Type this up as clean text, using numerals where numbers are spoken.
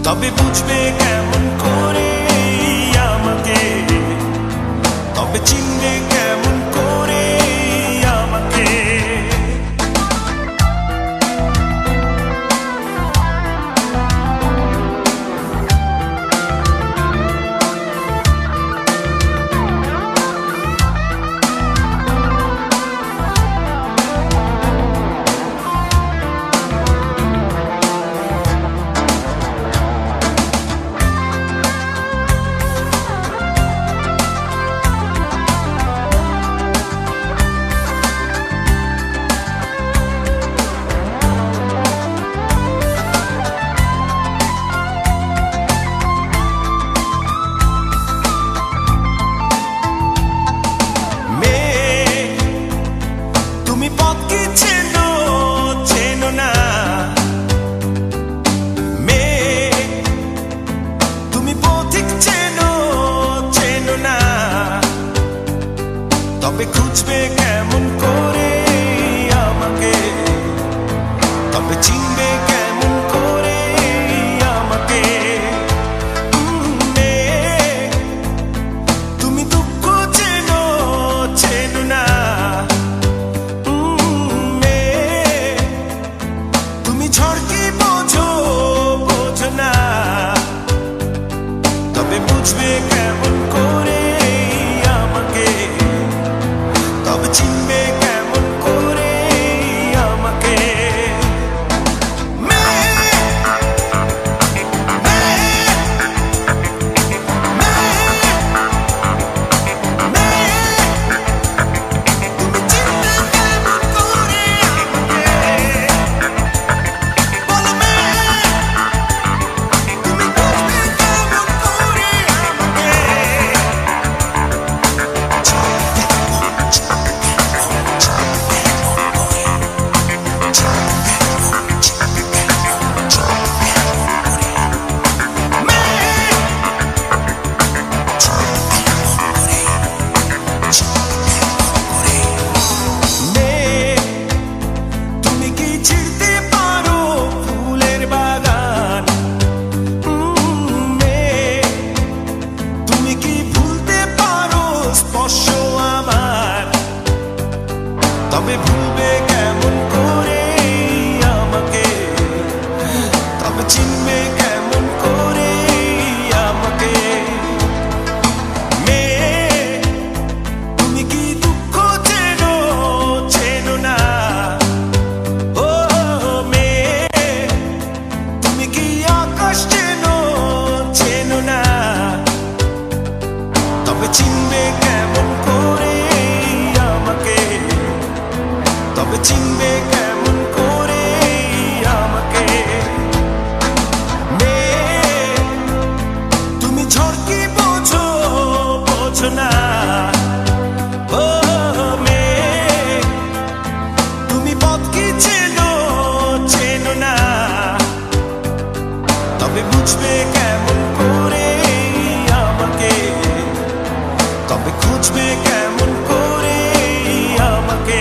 তবে বুঝবে কেমন করে আমাকে, তবে চিনবে কেমন করে আমাকে। তবে খুঁজবে কেমন করে আমাকে, তবে চিনবে কেমন করে আমাকে। তুমি দুঃখ চেনো চেনো না, তুমি ঝড় কি বোঝো বোঝো না, তবে বুঝবে কেমন করে আমাকে, তবে চিনবে কেমন করে আমাকে। তবে ভুলবে কেমন করে আমাকে, তবে চিনবে কেমন করে আমাকে। তুমি কি দুঃখ চেনো চেনো না, ও তুমি কি আকাশ চেনো চেনো না, তবে চিনবে কেমন করে আমাকে, তবে চিনবে কেমন করে আমাকে। তুমি ঝড় কি বোঝো বোঝো না, ও তুমি পথ কি চেনো চেনো না, তবে বুঝবে কেমন করে আমাকে, তবে খুঁজবে কেমন করে আমাকে।